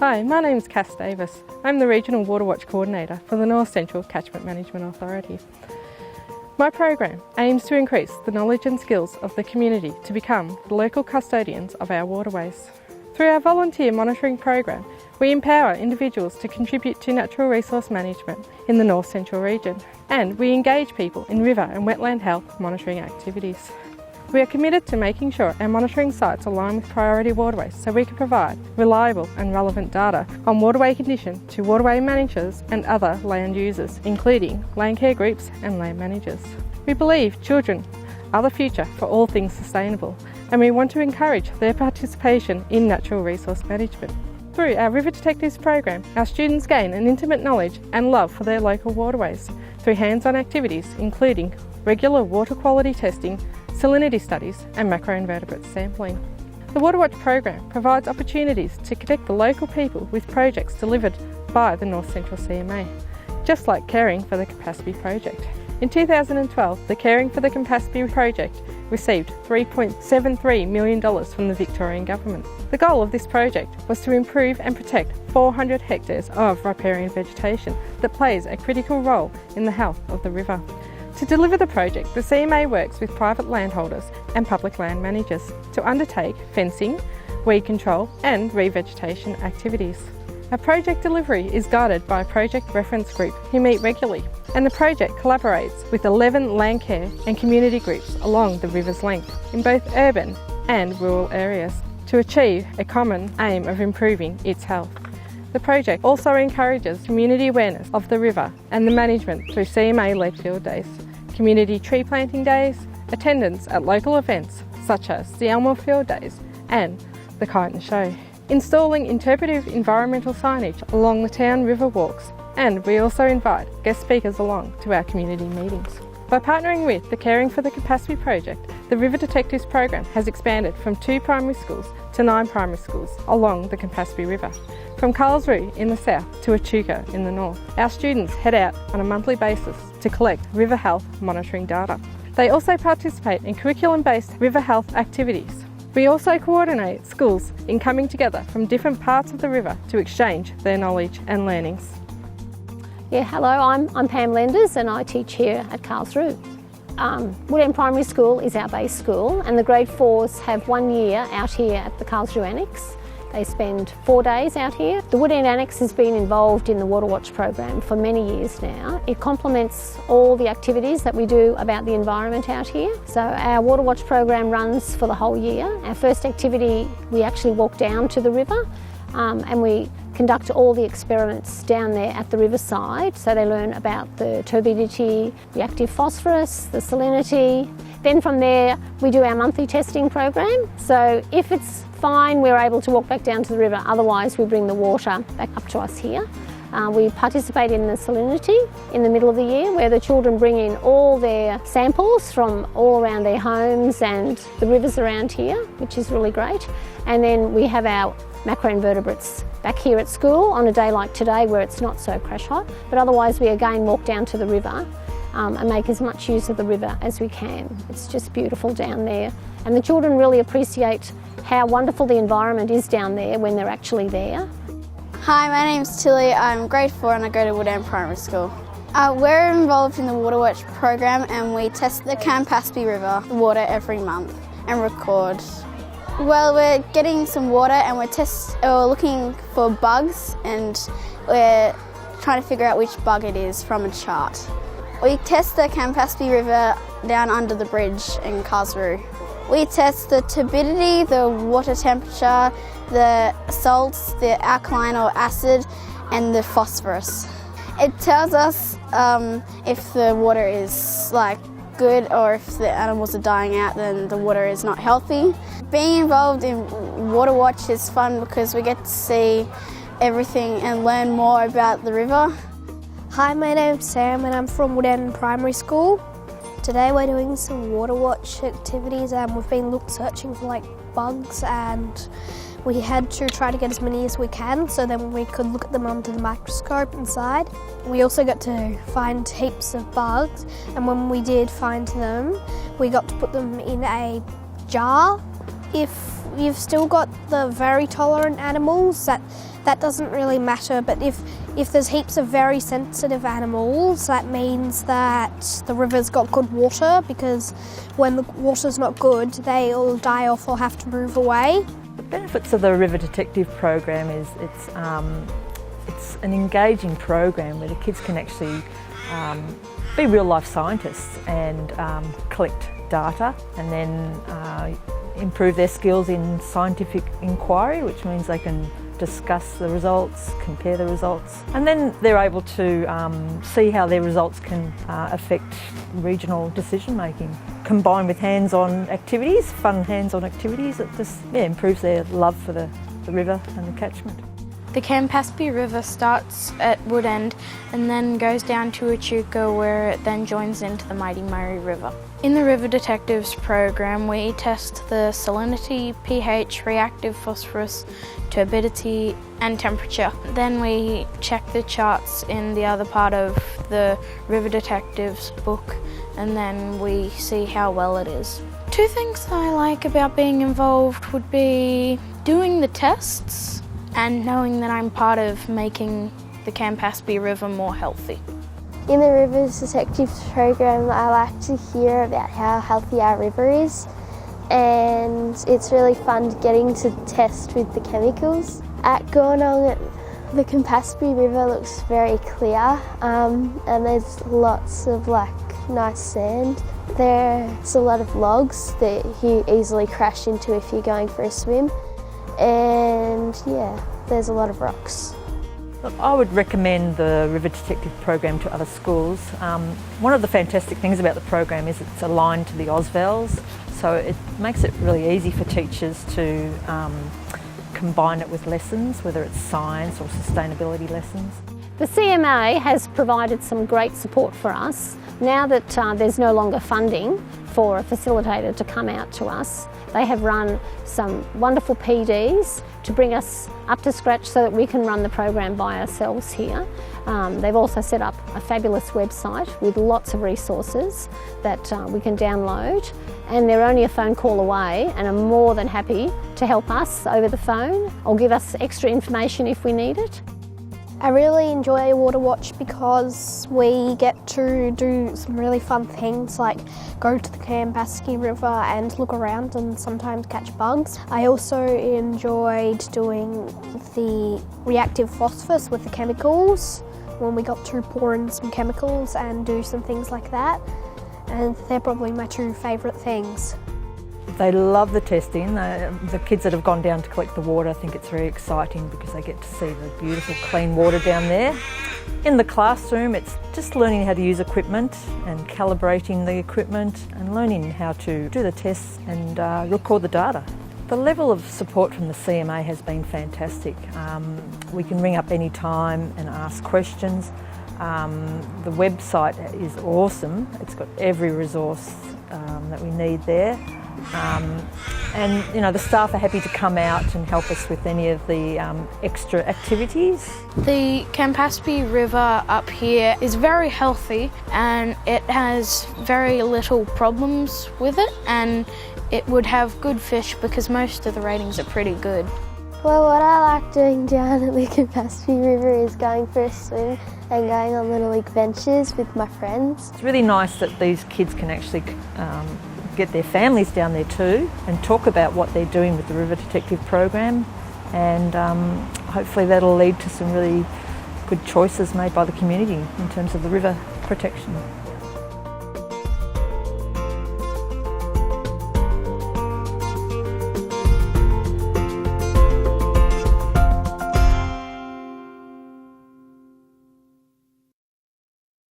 Hi, my name is Cass Davis. I'm the Regional Waterwatch Coordinator for the North Central Catchment Management Authority. My program aims to increase the knowledge and skills of the community to become the local custodians of our waterways. Through our volunteer monitoring program, we empower individuals to contribute to natural resource management in the North Central region, and we engage people in river and wetland health monitoring activities. We are committed to making sure our monitoring sites align with priority waterways so we can provide reliable and relevant data on waterway condition to waterway managers and other land users, including land care groups and land managers. We believe children are the future for all things sustainable, and we want to encourage their participation in natural resource management. Through our River Detectives program, our students gain an intimate knowledge and love for their local waterways through hands-on activities including regular water quality testing, salinity studies and macroinvertebrate sampling. The Waterwatch program provides opportunities to connect the local people with projects delivered by the North Central CMA, just like Caring for the Campaspe project. In 2012, the Caring for the Campaspe project received $3.73 million from the Victorian Government. The goal of this project was to improve and protect 400 hectares of riparian vegetation that plays a critical role in the health of the river. To deliver the project, the CMA works with private landholders and public land managers to undertake fencing, weed control and revegetation activities. Our project delivery is guided by a project reference group who meet regularly, and the project collaborates with 11 land care and community groups along the river's length in both urban and rural areas to achieve a common aim of improving its health. The project also encourages community awareness of the river and the management through CMA-led field days, community tree planting days, attendance at local events such as the Elmore Field Days and the Kite and Show, installing interpretive environmental signage along the town river walks, and we also invite guest speakers along to our community meetings. By partnering with the Caring for the Campaspe project, the River Detectives program has expanded from 2 primary schools to 9 primary schools along the Campaspe River, from Carlsruhe in the south to Echuca in the north. Our students head out on a monthly basis to collect river health monitoring data. They also participate in curriculum-based river health activities. We also coordinate schools in coming together from different parts of the river to exchange their knowledge and learnings. Yeah, hello, I'm Pam Lenders and I teach here at Carlsruhe. Wood End Primary School is our base school, and the grade 4s have 1 year out here at the Carlsruhe Annex. They spend 4 days out here. The Wood End Annex has been involved in the Waterwatch program for many years now. It complements all the activities that we do about the environment out here. So our Waterwatch program runs for the whole year. Our first activity, we actually walk down to the river and we conduct all the experiments down there at the riverside. So they learn about the turbidity, the active phosphorus, the salinity. Then from there, we do our monthly testing program. So if it's fine, we're able to walk back down to the river. Otherwise, we bring the water back up to us here. We participate in the salinity in the middle of the year, where the children bring in all their samples from all around their homes and the rivers around here, which is really great. And then we have our macroinvertebrates back here at school on a day like today where it's not so crash hot. But otherwise, we again walk down to the river and make as much use of the river as we can. It's just beautiful down there. And the children really appreciate how wonderful the environment is down there when they're actually there. Hi, my name's Tilly. I'm grade 4 and I go to Wood End Primary School. We're involved in the Waterwatch program and we test the Campaspe River water every month and record. Well, we're getting some water and we're looking for bugs, and we're trying to figure out which bug it is from a chart. We test the Campaspe River down under the bridge in Carlsruhe. We test the turbidity, the water temperature, the salts, the alkaline or acid, and the phosphorus. It tells us if the water is good, or if the animals are dying out, then the water is not healthy. Being involved in Waterwatch is fun because we get to see everything and learn more about the river. Hi, my name's Sam and I'm from Wood End Primary School. Today we're doing some Waterwatch activities and we've been searching for bugs, and we had to try to get as many as we can so then we could look at them under the microscope inside. We also got to find heaps of bugs, and when we did find them, we got to put them in a jar. If you've still got the very tolerant animals that that doesn't really matter, but if there's heaps of very sensitive animals, that means that the river's got good water, because when the water's not good, they'll die off or have to move away. The benefits of the River Detective program is it's an engaging program where the kids can actually be real life scientists and collect data, and then improve their skills in scientific inquiry, which means they can discuss the results, compare the results, and then they're able to see how their results can affect regional decision making. Combined with hands-on activities, fun hands-on activities, it just improves their love for the river and the catchment. The Campaspe River starts at Woodend and then goes down to Echuca, where it then joins into the mighty Murray River. In the River Detectives program, we test the salinity, pH, reactive phosphorus, turbidity and temperature. Then we check the charts in the other part of the River Detectives book, and then we see how well it is. Two things I like about being involved would be doing the tests and knowing that I'm part of making the Campaspe River more healthy. In the River Detectives program, I like to hear about how healthy our river is, and it's really fun getting to test with the chemicals. At Gornong, the Campaspe River looks very clear, and there's lots of nice sand. There's a lot of logs that you easily crash into if you're going for a swim. And yeah, there's a lot of rocks. Look, I would recommend the River Detective program to other schools. One of the fantastic things about the program is it's aligned to the AusVals, so it makes it really easy for teachers to combine it with lessons, whether it's science or sustainability lessons. The CMA has provided some great support for us. Now that there's no longer funding for a facilitator to come out to us, they have run some wonderful PDs to bring us up to scratch so that we can run the program by ourselves here. They've also set up a fabulous website with lots of resources that we can download, and they're only a phone call away and are more than happy to help us over the phone or give us extra information if we need it. I really enjoy Waterwatch because we get to do some really fun things like go to the Campaspe River and look around and sometimes catch bugs. I also enjoyed doing the reactive phosphorus with the chemicals when we got to pour in some chemicals and do some things like that, and they're probably my two favourite things. They love the testing. The kids that have gone down to collect the water think it's very exciting because they get to see the beautiful clean water down there. In the classroom, it's just learning how to use equipment and calibrating the equipment and learning how to do the tests and record the data. The level of support from the CMA has been fantastic. We can ring up any time and ask questions. The website is awesome. It's got every resource that we need there. And you know, the staff are happy to come out and help us with any of the extra activities. The Campaspe River up here is very healthy and it has very little problems with it, and it would have good fish because most of the ratings are pretty good. Well, what I like doing down at the Campaspe River is going for a swim and going on little adventures with my friends. It's really nice that these kids can actually get their families down there too and talk about what they're doing with the River Detective program, and hopefully that'll lead to some really good choices made by the community in terms of the river protection.